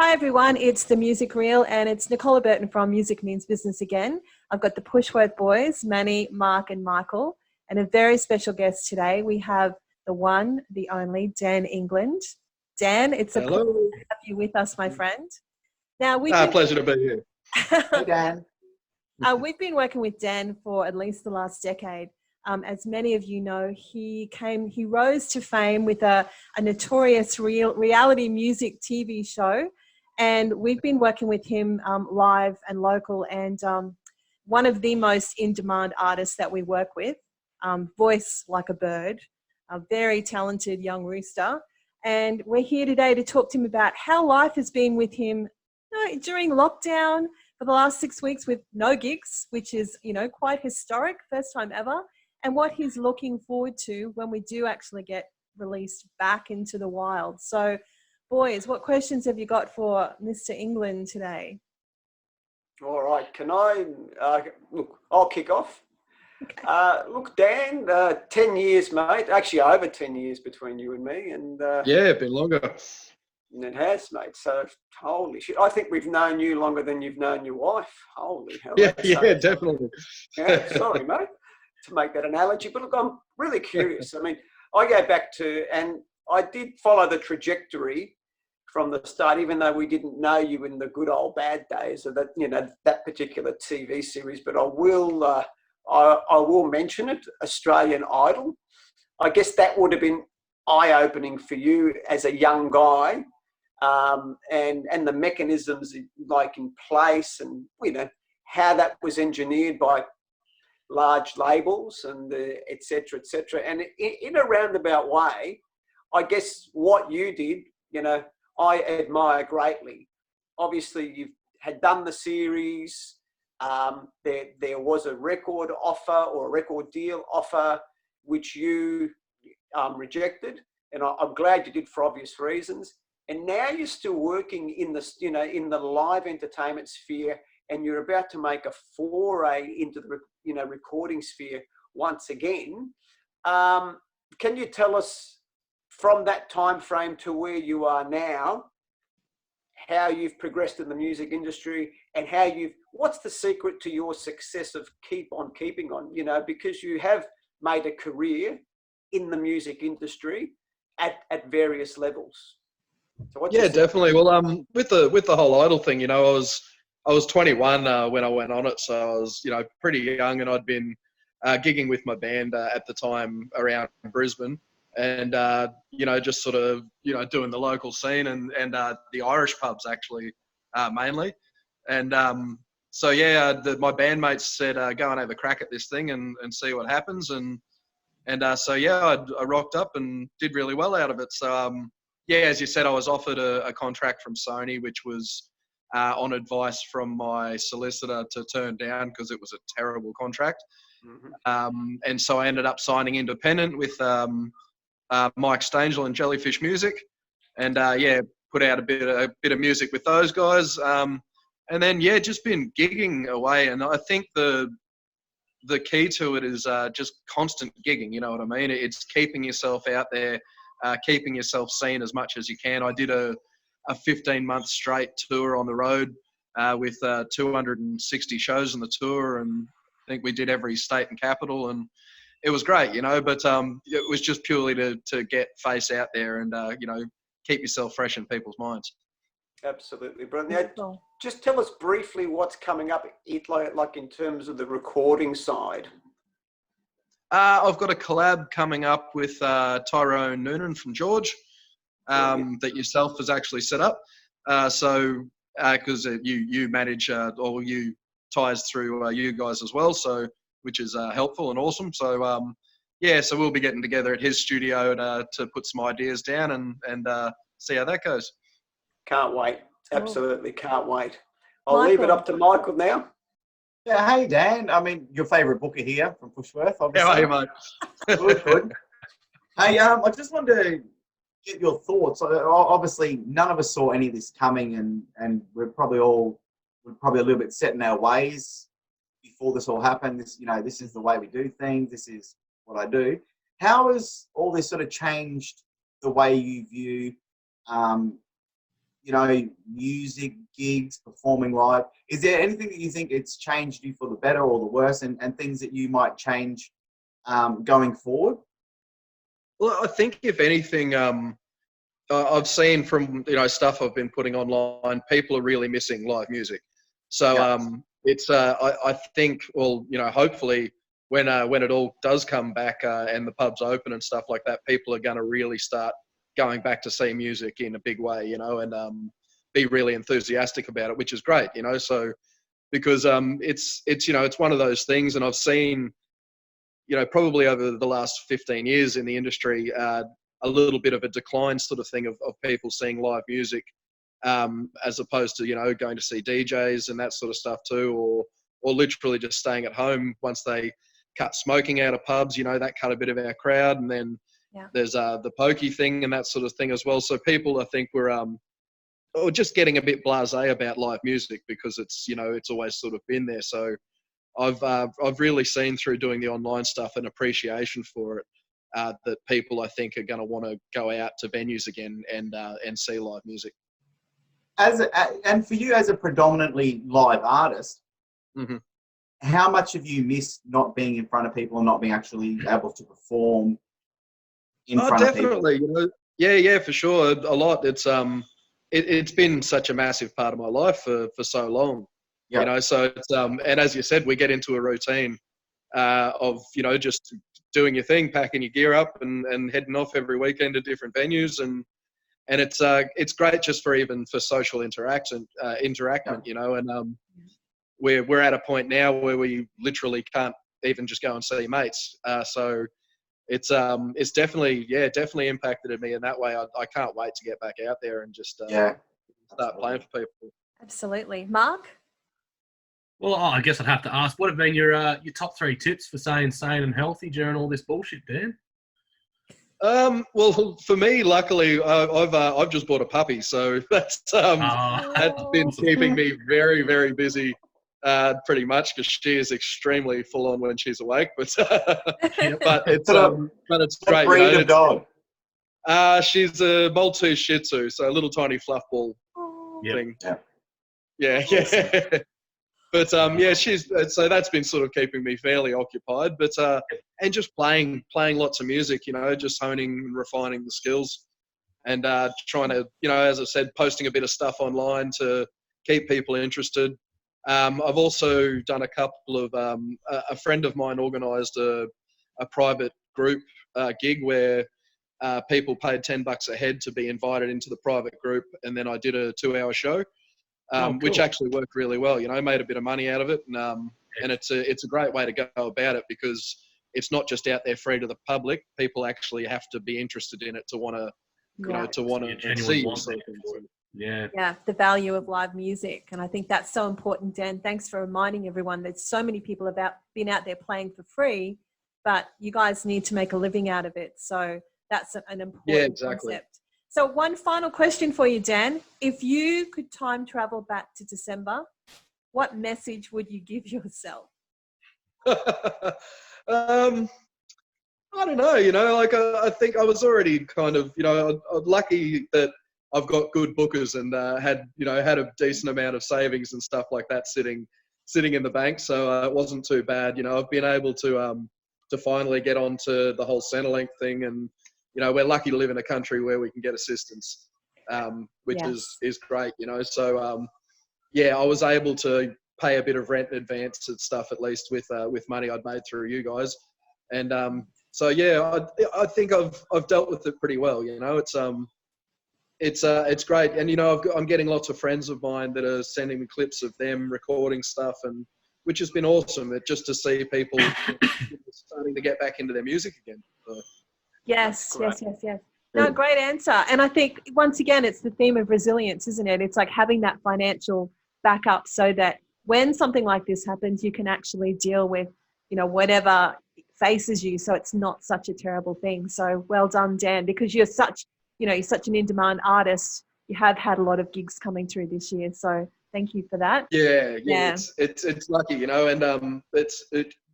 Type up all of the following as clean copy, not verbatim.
Hi everyone, it's the Music Reel and it's Nicola Burton from Music Means Business again. I've got the Pushworth boys, Manny, Mark and Michael, and a very special guest today. We have the one, the only, Dan England. Dan, it's a pleasure to have you with us, my friend. Now, pleasure to be here. Hey, Dan. We've been working with Dan for at least the last decade. As many of you know, he rose to fame with a notorious reality music TV show. And we've been working with him live and local, and one of the most in-demand artists that we work with, voice like a bird, a very talented young rooster. And we're here today to talk to him about how life has been with him during lockdown for the last 6 weeks with no gigs, which is, quite historic, first time ever, and what he's looking forward to when we do actually get released back into the wild. So, boys, what questions have you got for Mr. England today? All right, can I, look, I'll kick off. Okay. Look, Dan, 10 years, mate, actually over 10 years between you and me. And yeah, a bit longer. And it has, mate, so holy shit. I think we've known you longer than you've known your wife. Holy hell. Yeah, definitely. Yeah, sorry, mate, to make that analogy. But look, I'm really curious. I mean, I go back to, and I did follow the trajectory from the start, even though we didn't know you in the good old bad days of that, that particular TV series. But I will mention it, Australian Idol. I guess that would have been eye-opening for you as a young guy, and the mechanisms like in place, and how that was engineered by large labels and et cetera, et cetera. And in a roundabout way, I guess what you did, I admire greatly. Obviously, you had done the series. There was a record offer or a record deal offer, which you rejected, and I'm glad you did for obvious reasons. And now you're still working in the, in the live entertainment sphere, and you're about to make a foray into the, recording sphere once again. Can you tell us from that time frame to where you are now, how you've progressed in the music industry, and what's the secret to your success of keep on keeping on, because you have made a career in the music industry at various levels. So yeah, definitely. Well, with the whole Idol thing, I was 21 when I went on it, so I was, pretty young, and I'd been gigging with my band at the time around Brisbane, and just sort of doing the local scene and the Irish pubs actually mainly, and so yeah, my bandmates said go and have a crack at this thing and see what happens, and so yeah, I rocked up and did really well out of it. So yeah, as you said, I was offered a contract from Sony, which was on advice from my solicitor to turn down because it was a terrible contract. Mm-hmm. And so I ended up signing independent with Mike Stangel and Jellyfish Music, and put out a bit of music with those guys. And then just been gigging away, and I think the key to it is just constant gigging. You know what I mean? It's keeping yourself out there, keeping yourself seen as much as you can. I did a 15-month straight tour on the road with 260 shows on the tour, and I think we did every state and capital, and it was great, but it was just purely to get face out there and, keep yourself fresh in people's minds. Absolutely, brilliant. Now, just tell us briefly what's coming up, like in terms of the recording side. I've got a collab coming up with Tyrone Noonan from George that yourself has actually set up. So because you manage all you ties through you guys as well, so which is helpful and awesome. So so we'll be getting together at his studio to put some ideas down and see how that goes. Can't wait. Absolutely can't wait. I'll leave it up to Michael now. Yeah, hey Dan. I mean, your favourite booker here from Pushworth, obviously. Yeah, hey, mate. Good. Hey, I just wanted to get your thoughts. Obviously, none of us saw any of this coming, and we're probably a little bit set in our ways before this all happened. This is the way we do things. This is what I do. How has all this sort of changed the way you view music, gigs, performing live? Is there anything that you think it's changed you for the better or the worse, and things that you might change going forward? Well, I think if anything, I've seen from stuff I've been putting online, people are really missing live music. So it's I think, well, hopefully when it all does come back and the pubs open and stuff like that, people are going to really start going back to see music in a big way, and be really enthusiastic about it, which is great, So because it's one of those things, and I've seen, probably over the last 15 years in the industry, a little bit of a decline sort of thing of people seeing live music, as opposed to going to see DJs and that sort of stuff too, or literally just staying at home once they cut smoking out of pubs. That cut a bit of our crowd, and then there's the pokey thing and that sort of thing as well. So people, I think, were or just getting a bit blasé about live music because it's it's always sort of been there. So I've really seen through doing the online stuff an appreciation for it, that people, I think, are going to want to go out to venues again and see live music. And for you as a predominantly live artist, mm-hmm. How much have you missed not being in front of people and not being actually able to perform in front of people? Definitely. Yeah, for sure. A lot. It's been such a massive part of my life for so long. Yep. So it's and as you said, we get into a routine of just doing your thing, packing your gear up and heading off every weekend to different venues, and it's great just for social interaction, and we're at a point now where we literally can't even just go and see mates. So it's definitely impacted me in that way. I can't wait to get back out there and just start playing for people. Absolutely. Mark? Well, I guess I'd have to ask, what have been your top 3 tips for staying sane and healthy during all this bullshit, Dan? Well, for me, luckily, I've just bought a puppy, so that's been keeping me very, very busy, pretty much, because she is extremely full on when she's awake. But but it's great. What breed of dog? She's a Maltese Shih Tzu, so a little tiny fluff ball thing. Yeah. But so that's been sort of keeping me fairly occupied. But and just playing lots of music, just honing and refining the skills, and trying to, as I said, posting a bit of stuff online to keep people interested. I've also done a couple of a friend of mine organised a private group gig where people paid $10 a head to be invited into the private group, and then I did a 2-hour show. Cool. Which actually worked really well. Made a bit of money out of it, and it's a great way to go about it, because it's not just out there free to the public. People actually have to be interested in it to want to see something. Yeah, the value of live music, and I think that's so important. Dan, thanks for reminding everyone. There's so many people been out there playing for free, but you guys need to make a living out of it. So that's an important concept. So one final question for you, Dan. If you could time travel back to December, what message would you give yourself? I don't know, I think I was already kind of, I'm lucky that I've got good bookers and had a decent amount of savings and stuff like that sitting in the bank. So it wasn't too bad. I've been able to finally get onto the whole Centrelink thing, and we're lucky to live in a country where we can get assistance, which is great, So, I was able to pay a bit of rent in advance and stuff, at least with money I'd made through you guys. And I think I've dealt with it pretty well. It's great. And, I'm getting lots of friends of mine that are sending me clips of them recording stuff, and which has been awesome, just to see people starting to get back into their music again. So. Yes. No, great answer. And I think, once again, it's the theme of resilience, isn't it? It's like having that financial backup so that when something like this happens, you can actually deal with, whatever faces you. So it's not such a terrible thing. So well done, Dan, because you're such an in-demand artist. You have had a lot of gigs coming through this year. So thank you for that. Yeah. It's lucky, and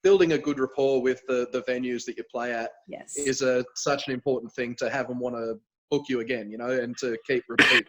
building a good rapport with the venues that you play at is such an important thing to have them want to book you again, and to keep repeat.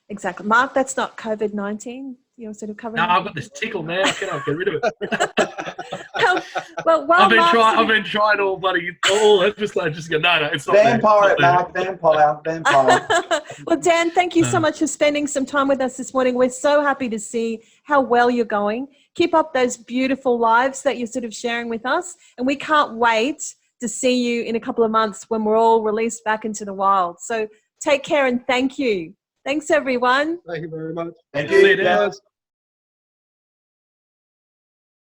Exactly. Mark, that's not COVID-19. You're sort of covering. No, I've got this tickle, man. I cannot get rid of it. Well, I've been trying all bloody episode just go, no, it's not Vampire, there. Mark, vampire. Well, Dan, thank you so much for spending some time with us this morning. We're so happy to see how well you're going. Keep up those beautiful lives that you're sort of sharing with us. And we can't wait to see you in a couple of months when we're all released back into the wild. So take care and thank you. Thanks, everyone. Thank you very much. Thank See you, you. Dan.